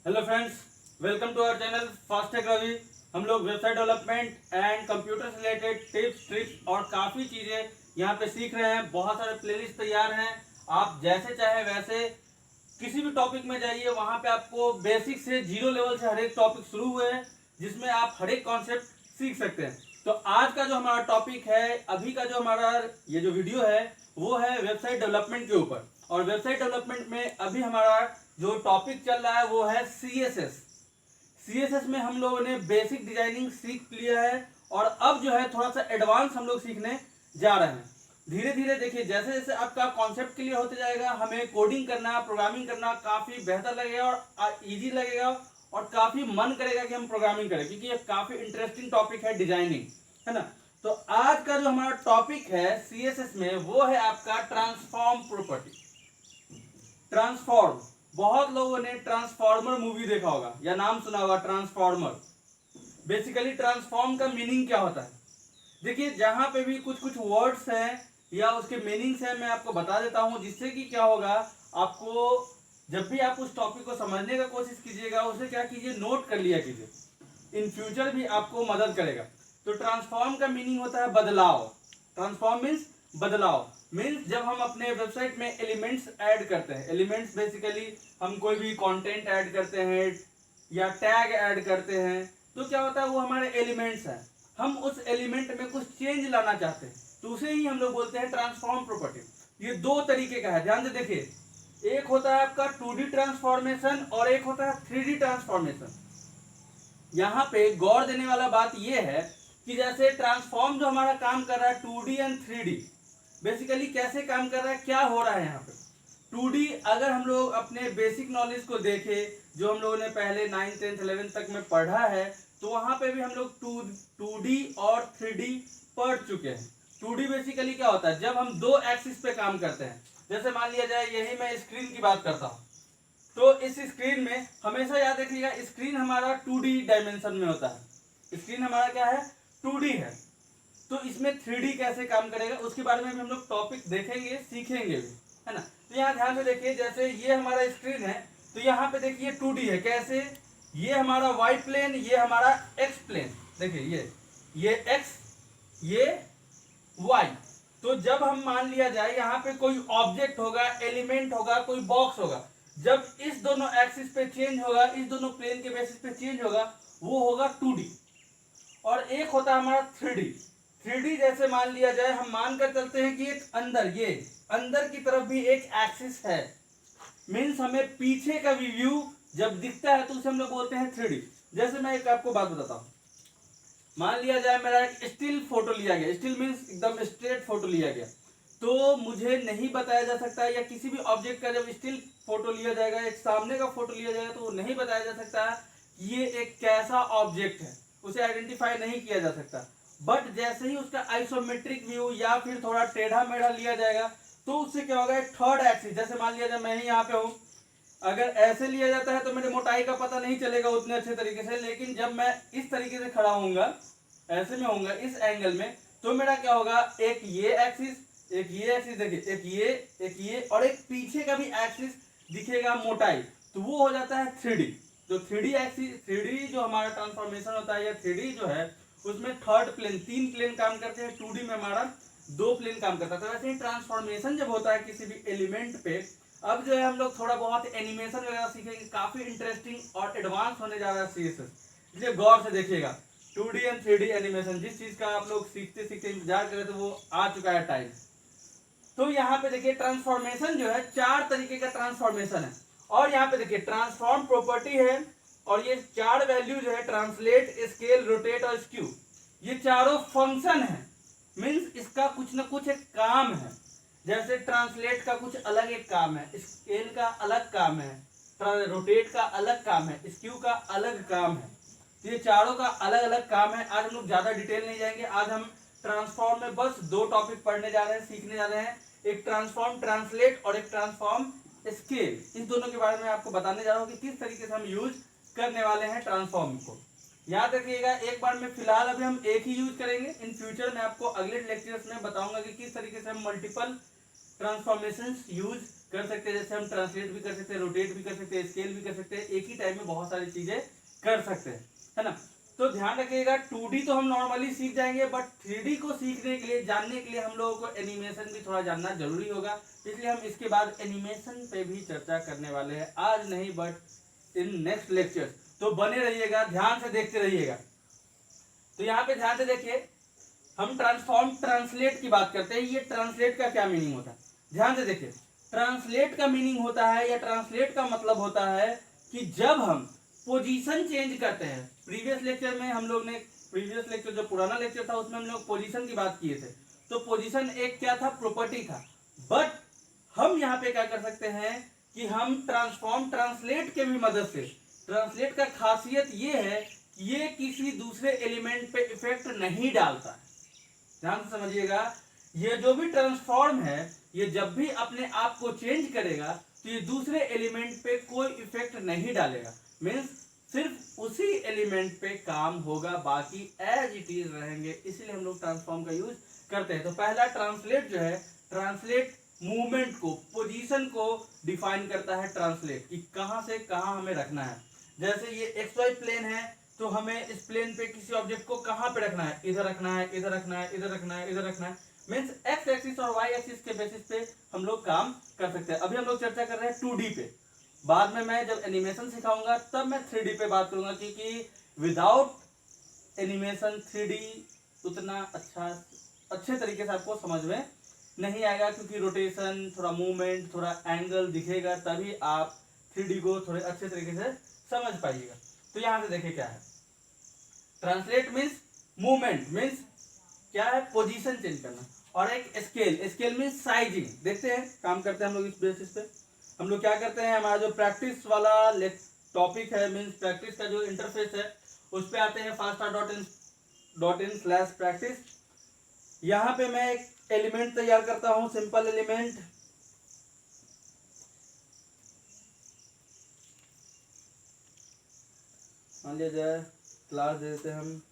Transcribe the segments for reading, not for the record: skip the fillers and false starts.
Hello friends, welcome to our channel Fast Tech Ravi. हम लोग website development and computer से related tips tricks और काफ़ी चीज़ें यहाँ पे सीख रहे हैं। बहुत सारे प्लेलिस्ट तैयार हैं, आप जैसे चाहे वैसे किसी भी टॉपिक में जाइए, वहाँ पे आपको बेसिक से जीरो लेवल से हर एक टॉपिक शुरू हुए हैं जिसमें आप हर एक कॉन्सेप्ट सीख सकते हैं। तो आज का जो हमारा टॉपिक है, अभी का जो हमारा ये जो वीडियो है वो है वेबसाइट डेवलपमेंट के ऊपर। और वेबसाइट डेवलपमेंट में अभी हमारा जो टॉपिक चल रहा है वो है सीएसएस। सीएसएस में हम लोगों ने बेसिक डिजाइनिंग सीख लिया है और अब जो है थोड़ा सा एडवांस हम लोग सीखने जा रहे हैं। धीरे धीरे देखिए, जैसे जैसे आपका कॉन्सेप्ट क्लियर होते जाएगा, हमें कोडिंग करना, प्रोग्रामिंग करना काफी बेहतर लगेगा और इजी लगेगा और काफी मन करेगा कि हम प्रोग्रामिंग करें, क्योंकि ये काफी इंटरेस्टिंग टॉपिक है डिजाइनिंग, है ना। तो आज का जो हमारा टॉपिक है सीएसएस में वो है आपका ट्रांसफॉर्म प्रॉपर्टी। ट्रांसफॉर्म, बहुत लोगों ने ट्रांसफॉर्मर मूवी देखा होगा या नाम सुना होगा ट्रांसफॉर्मर। बेसिकली ट्रांसफॉर्म का मीनिंग क्या होता है, देखिए जहां पे भी कुछ कुछ वर्ड्स हैं या उसके मीनिंग्स हैं, मैं आपको बता देता हूं, जिससे कि क्या होगा, आपको जब भी आप उस टॉपिक को समझने का कोशिश कीजिएगा उसे क्या कीजिए, नोट कर लिया कीजिए, इन फ्यूचर भी आपको मदद करेगा। तो ट्रांसफॉर्म का मीनिंग होता है बदलाव। ट्रांसफॉर्म मीन्स बदलाव, मीन्स जब हम अपने वेबसाइट में एलिमेंट्स ऐड करते हैं। एलिमेंट्स बेसिकली हम कोई भी कंटेंट ऐड करते हैं या टैग ऐड करते हैं, तो क्या होता है, वो हमारे एलिमेंट्स हैं। हम उस एलिमेंट में कुछ चेंज लाना चाहते हैं, तो उसे ही हम लोग बोलते हैं ट्रांसफॉर्म प्रॉपर्टी। ये दो तरीके का है, ध्यान से देखिए। एक होता है आपका 2D ट्रांसफॉर्मेशन और एक होता है 3D ट्रांसफॉर्मेशन। यहाँ पे गौर देने वाला बात यह है कि जैसे ट्रांसफॉर्म जो हमारा काम कर रहा है 2D एंड 3D, बेसिकली कैसे काम कर रहा है, क्या हो रहा है यहाँ पे। 2D अगर हम लोग अपने बेसिक नॉलेज को देखें, जो हम लोगों ने पहले 9th 10th 11th तक में पढ़ा है, तो वहां पे भी हम लोग 2D और 3D पढ़ चुके हैं। 2D बेसिकली क्या होता है, जब हम दो एक्सिस पे काम करते हैं। जैसे मान लिया जाए यही मैं स्क्रीन की बात करता हूँ, तो इस स्क्रीन में हमेशा याद रखिएगा, स्क्रीन हमारा 2D डायमेंशन में होता है। स्क्रीन हमारा क्या है, 2D है। तो इसमें 3D कैसे काम करेगा उसके बारे में भी हम लोग टॉपिक देखेंगे, सीखेंगे भी, है ना। तो यहाँ ध्यान से देखिए, जैसे ये हमारा स्क्रीन है, तो यहाँ पे देखिए 2D है। कैसे, ये हमारा वाई प्लेन, ये हमारा एक्स प्लेन। देखिए ये एक्स, ये वाई। तो जब हम मान लिया जाए यहाँ पे कोई ऑब्जेक्ट होगा, एलिमेंट होगा, कोई बॉक्स होगा, जब इस दोनों एक्सिस पे चेंज होगा, इस दोनों प्लेन के बेसिस पे चेंज होगा, वो होगा 2D। और एक होता है हमारा 3D। 3D जैसे मान लिया जाए, हम मानकर चलते हैं कि एक अंदर, ये अंदर की तरफ भी एक एक्सिस है, मीन्स हमें पीछे का भी व्यू जब दिखता है तो उसे हम लोग बोलते हैं 3D। जैसे मैं एक आपको बात बताता हूँ, मान लिया जाए मेरा एक स्टिल फोटो लिया गया, स्टिल मीन्स एकदम स्ट्रेट फोटो लिया गया, तो मुझे नहीं बताया जा सकता, या किसी भी ऑब्जेक्ट का जब स्टिल फोटो लिया जाएगा, एक सामने का फोटो लिया जाएगा, तो वो नहीं बताया जा सकता ये एक कैसा ऑब्जेक्ट है, उसे आइडेंटिफाई नहीं किया जा सकता। बट जैसे ही उसका आइसोमेट्रिक व्यू या फिर थोड़ा टेढ़ा मेढ़ा लिया जाएगा, तो उससे क्या होगा, एक थर्ड एक्सिस, जैसे मान लिया जाए मैं ही यहाँ पे हूँ, अगर ऐसे लिया जाता है तो मेरे मोटाई का पता नहीं चलेगा उतने अच्छे तरीके से, लेकिन जब मैं इस तरीके से खड़ा होऊंगा, ऐसे में होऊंगा इस एंगल में, तो मेरा क्या होगा, एक ये एक्सिस, एक ये एक्सिस, देखिए एक ये और एक पीछे का भी एक्सिस दिखेगा मोटाई, तो वो हो जाता है 3D। तो 3D एक्सिस, 3D जो हमारा ट्रांसफॉर्मेशन होता है या 3D जो है, उसमें थर्ड प्लेन, 3 प्लेन काम करते हैं, 2D में हमारा 2 प्लेन काम करता है। तो वैसे ही ट्रांसफॉर्मेशन जब होता है किसी भी एलिमेंट पे, अब जो है हम लोग थोड़ा बहुत एनिमेशन वगैरह सीखेंगे, काफी इंटरेस्टिंग और एडवांस होने जा रहा है सीएसएस, इसलिए गौर से देखिएगा। 2D एंड 3D एनिमेशन, जिस चीज का आप लोग सीखते सीखते इंतजार करें, तो वो आ चुका है टाइम। तो यहाँ पे देखिए ट्रांसफॉर्मेशन जो है 4 तरीके का ट्रांसफॉर्मेशन है, और यहाँ पे देखिए ट्रांसफॉर्म प्रॉपर्टी है, और ये 4 वैल्यू जो है, ट्रांसलेट, स्केल, रोटेट और स्क्यू, ये चारों फंक्शन है। मीन्स इसका कुछ ना कुछ एक काम है। जैसे ट्रांसलेट का कुछ अलग एक काम है, स्केल का अलग काम है, रोटेट का अलग काम है, स्क्यू का अलग काम है। तो ये चारों का अलग अलग काम है। आज हम लोग ज्यादा डिटेल नहीं जाएंगे, आज हम ट्रांसफॉर्म में बस 2 टॉपिक पढ़ने जा रहे हैं, सीखने जा रहे हैं, एक ट्रांसफॉर्म ट्रांसलेट और एक ट्रांसफॉर्म स्केल। इस दोनों के बारे में आपको बताने जा रहा हूँ कि किस तरीके से हम यूज करने वाले हैं ट्रांसफॉर्म को। याद रखिएगा, एक बार में फिलहाल अभी हम एक ही यूज करेंगे, इन फ्यूचर में आपको अगले लेक्चर्स में बताऊंगा कि किस तरीके से हम मल्टीपल ट्रांसफॉर्मेशन यूज कर सकते हैं, जैसे हम ट्रांसलेट भी कर सकते हैं, रोटेट भी कर सकते हैं, स्केल भी कर सकते हैं, एक ही टाइम में बहुत सारी चीजें कर सकते हैं, है ना। तो ध्यान रखिएगा 2D तो हम नॉर्मली सीख जाएंगे, बट 3D को सीखने के लिए, जानने के लिए हम लोगों को एनिमेशन भी थोड़ा जानना जरूरी होगा, इसलिए हम इसके बाद एनिमेशन पे भी चर्चा करने वाले हैं, आज नहीं बट इन नेक्स्ट लेक्चर। तो बने रहिएगा, ध्यान से देखते रहिएगा। तो यहाँ पे ध्यान से देखिए, हम ट्रांसफॉर्म ट्रांसलेट की बात करते हैं। ये ट्रांसलेट का क्या मीनिंग होता है, ध्यान से देखिए। ट्रांसलेट का मीनिंग होता है, या ट्रांसलेट का मतलब होता है कि जब हम पोजीशन चेंज करते हैं। प्रीवियस लेक्चर में हम लोग ने, प्रीवियस लेक्चर जो पुराना लेक्चर था उसमें हम लोग पोजीशन की बात किए थे। तो पोजीशन एक क्या था, प्रॉपर्टी था। बट हम यहाँ पे क्या कर सकते हैं कि हम ट्रांसफॉर्म ट्रांसलेट के भी मदद से, ट्रांसलेट का खासियत ये है कि ये किसी दूसरे एलिमेंट पे इफेक्ट नहीं डालता है। ध्यान से समझिएगा, ये जो भी ट्रांसफॉर्म है, ये जब भी अपने आप को चेंज करेगा तो ये दूसरे एलिमेंट पे कोई इफेक्ट नहीं डालेगा। मीन्स सिर्फ उसी एलिमेंट पे काम होगा, बाकी एज इट इज रहेंगे, इसलिए हम लोग ट्रांसफॉर्म का यूज करते हैं। तो पहला ट्रांसलेट जो है, ट्रांसलेट मूवमेंट को, पोजीशन को डिफाइन करता है ट्रांसलेट, कि कहां से कहां हमें रखना है। जैसे ये एक्स वाई प्लेन है, तो हमें इस प्लेन पे किसी ऑब्जेक्ट को कहां पे रखना है, इधर रखना है, इधर रखना है, इधर रखना है, इधर रखना है। मीन्स एक्स एक्सिस और वाई एक्सिस के बेसिस पे हम लोग काम कर सकते हैं। अभी हम लोग चर्चा कर रहे हैं 2D पे, बाद में मैं जब एनिमेशन सिखाऊंगा तब मैं 3D पे बात करूंगा, क्योंकि विदाउट एनिमेशन 3D उतना अच्छे तरीके से आपको समझ में नहीं आएगा, क्योंकि रोटेशन, थोड़ा मूवमेंट, थोड़ा एंगल दिखेगा, तभी आप 3D को थोड़े अच्छे तरीके से समझ पाइएगा। तो यहां से देखिए क्या है, ट्रांसलेट मीन्स मूवमेंट, मीन्स क्या है, पोजीशन चेंज करना। और एक स्केल, स्केल मीन्स साइजिंग। देखते हैं, काम करते हैं हम लोग इस बेसिस पे। हम लोग क्या करते हैं, हमारा जो प्रैक्टिस वाला टॉपिक है, मीन्स प्रैक्टिस का जो इंटरफेस है, उस पे आते हैं fasta.in/practice। यहाँ पे मैं एक एलिमेंट तैयार करता हूँ, सिंपल एलिमेंट। मान लिया जाए क्लास दे देते हैं हम,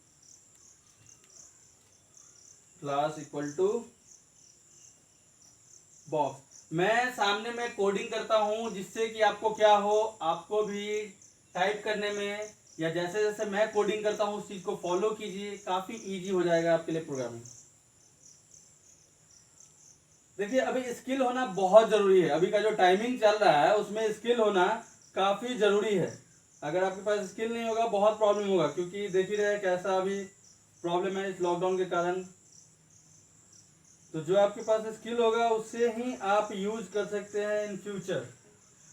क्लास इक्वल टू बॉक्स। मैं सामने में कोडिंग करता हूं, जिससे कि आपको क्या हो, आपको भी टाइप करने में, या जैसे जैसे मैं कोडिंग करता हूं उस चीज को फॉलो कीजिए, काफी इजी हो जाएगा आपके लिए प्रोग्रामिंग। देखिए, अभी स्किल होना बहुत जरूरी है। अभी का जो टाइमिंग चल रहा है उसमें स्किल होना काफी जरूरी है। अगर आपके पास स्किल नहीं होगा बहुत प्रॉब्लम होगा, क्योंकि देख ही रहे कैसा अभी प्रॉब्लम है इस लॉकडाउन के कारण। तो जो आपके पास स्किल होगा उससे ही आप यूज कर सकते हैं इन फ्यूचर।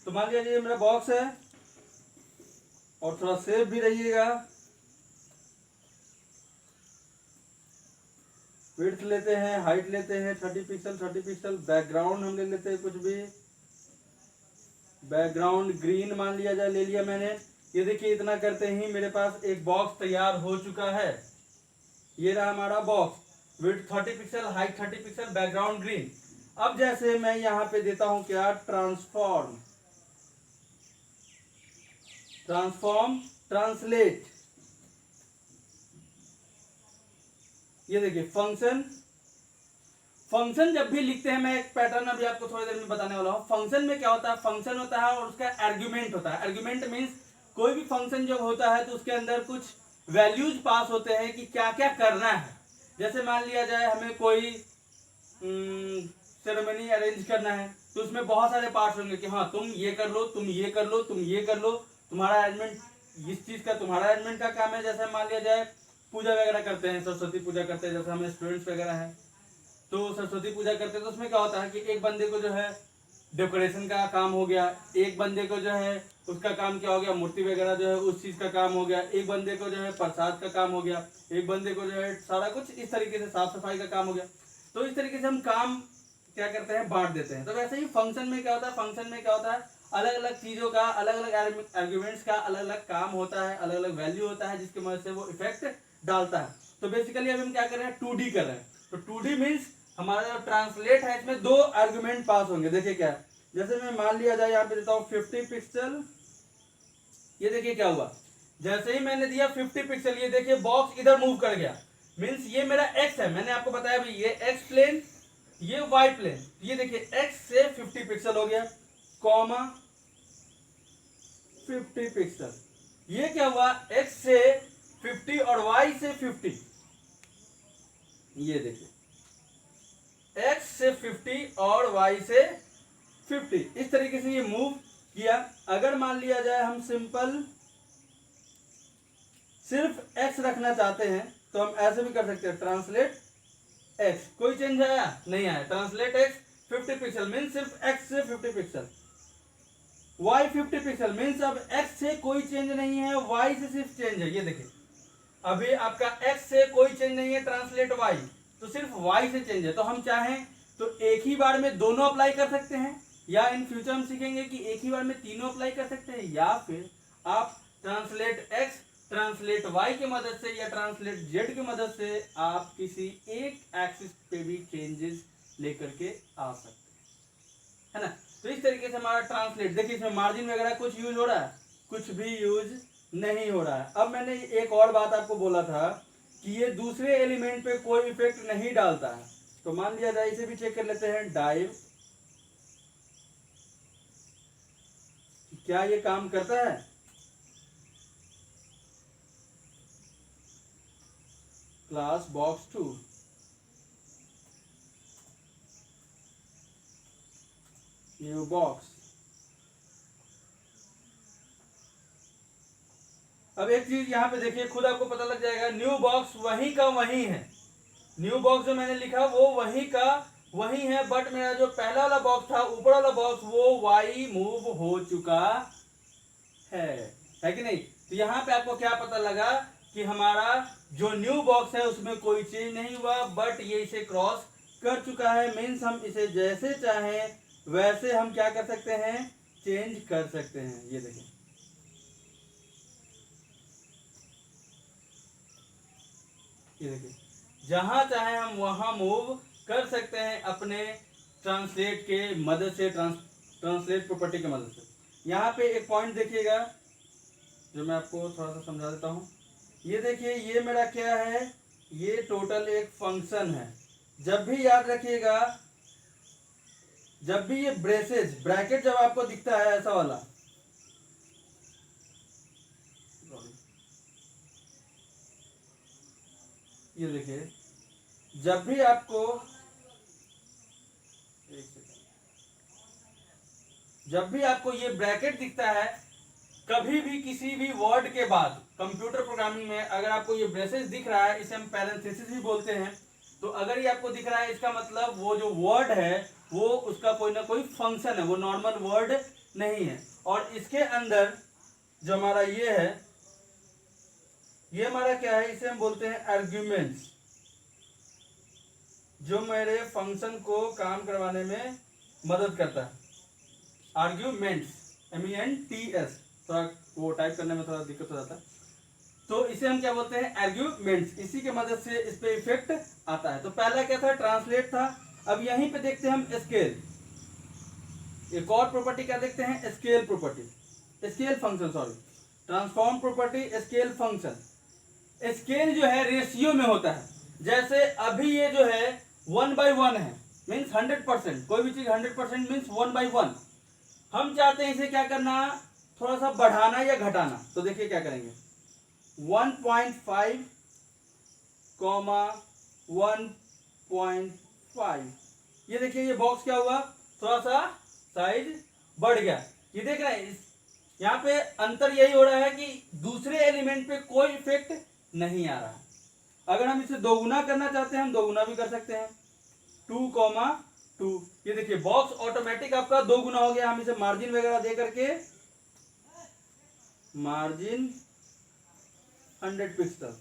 तो मान लीजिए मेरा बॉक्स है, और थोड़ा सेफ भी रहिएगा। विड्थ लेते हैं, हाइट लेते हैं 30 पिक्सल 30 पिक्सल। बैकग्राउंड हम ले लेते हैं कुछ भी, बैकग्राउंड ग्रीन मान लिया जाए, ले लिया मैंने। ये देखिए, इतना करते ही मेरे पास एक बॉक्स तैयार हो चुका है। ये रहा हमारा box, width 30 pixel, height 30 pixel, background green. अब जैसे मैं यहाँ पे देता हूं क्या, ट्रांसफॉर्म ट्रांसलेट। ये देखिए फंक्शन जब भी लिखते हैं, मैं एक पैटर्न अभी आपको थोड़ी देर में बताने वाला हूँ। फंक्शन में क्या होता है, फंक्शन होता है और उसका आर्गुमेंट होता है। आर्गुमेंट मीन्स कोई भी फंक्शन जब होता है तो उसके अंदर कुछ वैल्यूज पास होते हैं कि क्या क्या करना है। जैसे मान लिया जाए हमें कोई सेरेमनी अरेंज करना है, तो उसमें बहुत सारे पार्ट्स होंगे कि हाँ तुम ये कर लो, तुम ये कर लो, तुम ये कर लो, तुम्हारा अरेंजमेंट, इस चीज का तुम्हारा अरेंजमेंट का काम है। जैसे मान लिया जाए पूजा वगैरह करते हैं, सरस्वती पूजा करते हैं, जैसे हमें स्टूडेंट्स वगैरह हैं तो सरस्वती पूजा करते हैं, तो उसमें क्या होता है कि एक बंदे को जो है डेकोरेशन का काम हो गया, एक बंदे को जो है उसका काम क्या हो गया, मूर्ति वगैरह जो है उस चीज का काम हो गया, एक बंदे को जो है प्रसाद का काम हो गया, एक बंदे को जो है सारा कुछ इस तरीके से साफ सफाई का काम हो गया। तो इस तरीके से हम काम क्या करते हैं, बांट देते हैं। तो वैसे ही फंक्शन में क्या होता है, फंक्शन में क्या होता है, अलग अलग चीजों का, अलग अलग आर्ग्यूमेंट्स का अलग अलग काम होता है, अलग अलग वैल्यू होता है, जिसकी मदद से वो इफेक्ट डालता है। तो बेसिकली अभी हम क्या कर रहे हैं, 2D कर रहे हैं। तो 2D मीन्स हमारा जो ट्रांसलेट है इसमें दो आर्गुमेंट पास होंगे। देखिए क्या है, जैसे मैं मान लिया जाए यहाँ पे देता हूँ 50 पिक्सल। ये देखिए क्या हुआ, जैसे ही मैंने दिया 50 पिक्सल, ये देखिए बॉक्स इधर मूव कर गया। मीन्स ये मेरा एक्स है, मैंने आपको बताया भी ये एक्स प्लेन, ये वाई प्लेन, ये देखिए x से 50 पिक्सल हो गया, कॉमा 50 पिक्सल। ये क्या हुआ, x से 50 और y से 50। ये देखिए x से 50 और y से 50, इस तरीके से ये मूव किया। अगर मान लिया जाए हम सिंपल सिर्फ x रखना चाहते हैं तो हम ऐसे भी कर सकते हैं, ट्रांसलेट x। कोई चेंज आया नहीं आया, ट्रांसलेट x 50 पिक्सल मीन सिर्फ x से 50 पिक्सल, y 50 पिक्सल मीन्स अब x से कोई चेंज नहीं है, y से सिर्फ चेंज है। ये देखिए अभी आपका x से कोई चेंज नहीं है, ट्रांसलेट y, तो सिर्फ y से चेंज है। तो हम चाहें तो एक ही बार में दोनों अप्लाई कर सकते हैं, या इन फ्यूचर हम सीखेंगे कि एक ही बार में तीनों अप्लाई कर सकते हैं, या फिर आप ट्रांसलेट x ट्रांसलेट y की मदद से या ट्रांसलेट z की मदद से आप किसी एक एक्सिस पे भी चेंजेस लेकर के आ सकते हैं, है ना। तो इस तरीके से हमारा ट्रांसलेट, देखिए इसमें मार्जिन वगैरह कुछ यूज हो रहा है, कुछ भी यूज नहीं हो रहा है। अब मैंने एक और बात आपको बोला था कि ये दूसरे एलिमेंट पे कोई इफेक्ट नहीं डालता है, तो मान लिया जाए इसे भी चेक कर लेते हैं, डाइव, क्या ये काम करता है। Class box 2, new box. अब एक चीज यहाँ पे देखिए, खुद आपको पता लग जाएगा, न्यू बॉक्स वही का वही है, न्यू बॉक्स जो मैंने लिखा वो वही का वही है, बट मेरा जो पहला वाला बॉक्स था, ऊपर वाला बॉक्स, वो वाई मूव हो चुका है कि नहीं। तो यहाँ पे आपको क्या पता लगा कि हमारा जो न्यू बॉक्स है उसमें कोई चेंज नहीं हुआ, बट ये इसे क्रॉस कर चुका है, मीन्स हम इसे जैसे चाहें वैसे हम क्या कर सकते हैं, चेंज कर सकते हैं। ये देखें, ये देखिए जहां चाहे हम वहां मूव कर सकते हैं अपने ट्रांसलेट के मदद से, ट्रांसलेट प्रॉपर्टी की मदद से। यहाँ पे एक पॉइंट देखिएगा जो मैं आपको थोड़ा सा समझा देता हूँ। ये देखिए, ये मेरा क्या है, ये टोटल एक फंक्शन है। जब भी याद रखिएगा, जब भी ये ब्रेसेस ब्रैकेट जब आपको दिखता है ऐसा वाला, ये देखिए जब भी आपको, जब भी आपको ये ब्रैकेट दिखता है, कभी भी किसी भी वर्ड के बाद कंप्यूटर प्रोग्रामिंग में अगर आपको ये ब्रेसेस दिख रहा है, इसे हम पैरेंथेसिस भी बोलते हैं, तो अगर ये आपको दिख रहा है इसका मतलब वो जो वर्ड है वो उसका कोई ना कोई फंक्शन है, वो नॉर्मल वर्ड नहीं है। और इसके अंदर जो हमारा ये है, ये हमारा क्या है, इसे हम बोलते हैं आर्ग्यूमेंट्स, जो मेरे फंक्शन को काम करवाने में मदद करता है। आर्ग्यूमेंट्स, MENTS, थोड़ा वो टाइप करने में थोड़ा दिक्कत हो जाता है, तो इसे हम क्या बोलते हैं, आर्ग्यूमेंट्स। इसी के मदद से इस पे इफेक्ट आता है। तो पहला क्या था, ट्रांसलेट था। अब यहीं पे देखते हैं हम स्केल, एक और प्रॉपर्टी क्या देखते हैं, scale property, scale function, sorry, transform property, scale function. Scale जो है रेशियो में होता है, जैसे अभी ये जो है 1/1 है, मीन्स 100%, कोई भी चीज 100% मीन्स 1/1। हम चाहते हैं इसे क्या करना, थोड़ा सा बढ़ाना या घटाना, तो देखिए क्या करेंगे, 1.5 कॉमा 1.5, ये देखिए ये बॉक्स क्या हुआ, थोड़ा सा साइज बढ़ गया। ये देख रहे हैं, यहाँ पे अंतर यही हो रहा है कि दूसरे एलिमेंट पे कोई इफेक्ट नहीं आ रहा है। अगर हम इसे दोगुना करना चाहते हैं हम दोगुना भी कर सकते हैं, 2,2। ये देखिए बॉक्स ऑटोमेटिक आपका दो गुना हो गया। हम इसे मार्जिन वगैरह दे करके, मार्जिन 100 पिक्सल,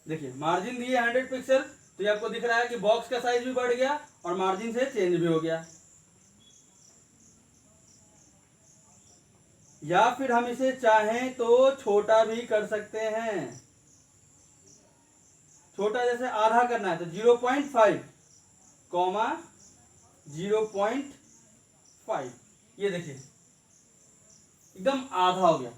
देखिए मार्जिन दिए 100 पिक्सल, तो ये आपको दिख रहा है कि बॉक्स का साइज भी बढ़ गया और मार्जिन से चेंज भी हो गया। या फिर हम इसे चाहें तो छोटा भी कर सकते हैं, छोटा जैसे आधा करना है तो 0.5 कॉमा 0.5, ये देखिए एकदम आधा हो गया।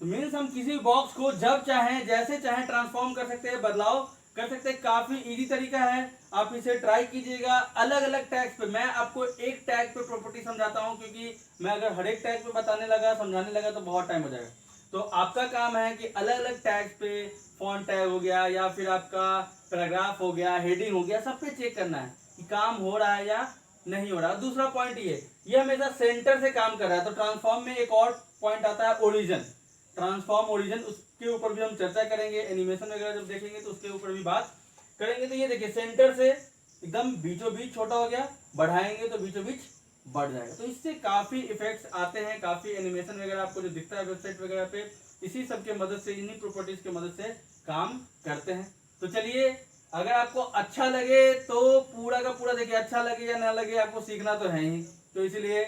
तो मीन्स हम किसी बॉक्स को जब चाहें जैसे चाहें ट्रांसफॉर्म कर सकते हैं, बदलाव कर सकते हैं। काफी इजी तरीका है, आप इसे ट्राई कीजिएगा। अलग अलग टैग्स पे मैं आपको एक टैग पे प्रॉपर्टी समझाता हूं, क्योंकि मैं अगर हर एक टैग पे बताने लगा समझाने लगा तो बहुत टाइम हो जाएगा। तो आपका काम है कि अलग अलग टैग्स पे, फॉन्ट टैग हो गया या फिर आपका पैराग्राफ हो गया, हेडिंग हो गया, सब पे चेक करना है कि काम हो रहा है या नहीं हो रहा। दूसरा पॉइंट ये हमेशा सेंटर से काम कर रहा है। तो ट्रांसफॉर्म में एक और पॉइंट आता है ओरिजिन, ट्रांसफॉर्म ओरिजिन, उसके ऊपर भी हम चर्चा करेंगे। एनिमेशन वगैरह जब देखेंगे तो उसके ऊपर भी बात करेंगे। तो ये देखिए सेंटर से एकदम बीचों बीच छोटा हो गया, बढ़ाएंगे तो बीचों बीच बढ़ जाएगा। तो इससे काफी इफेक्ट्स आते हैं, काफी एनिमेशन वगैरह आपको जो दिखता है वेबसाइट वगैरह पे, इसी सब के मदद से, इन्हीं प्रॉपर्टीज के मदद से काम करते हैं। तो चलिए, अगर आपको अच्छा लगे तो पूरा का पूरा देखिए, अच्छा लगे या ना लगे आपको सीखना तो है ही। तो इसलिए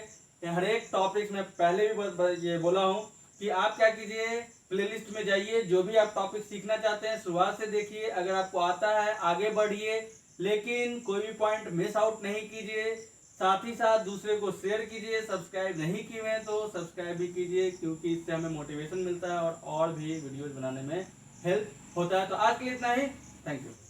हर एक टॉपिक में पहले भी ये बोला हूँ कि आप क्या कीजिए, प्लेलिस्ट में जाइए, जो भी आप टॉपिक सीखना चाहते हैं शुरुआत से देखिए। अगर आपको आता है आगे बढ़िए, लेकिन कोई भी पॉइंट मिस आउट नहीं कीजिए। साथ ही साथ दूसरे को शेयर कीजिए। सब्सक्राइब नहीं किए हैं तो सब्सक्राइब भी कीजिए, क्योंकि इससे हमें मोटिवेशन मिलता है और भी वीडियोज बनाने में हेल्प होता है। तो आज के लिए इतना ही, थैंक यू।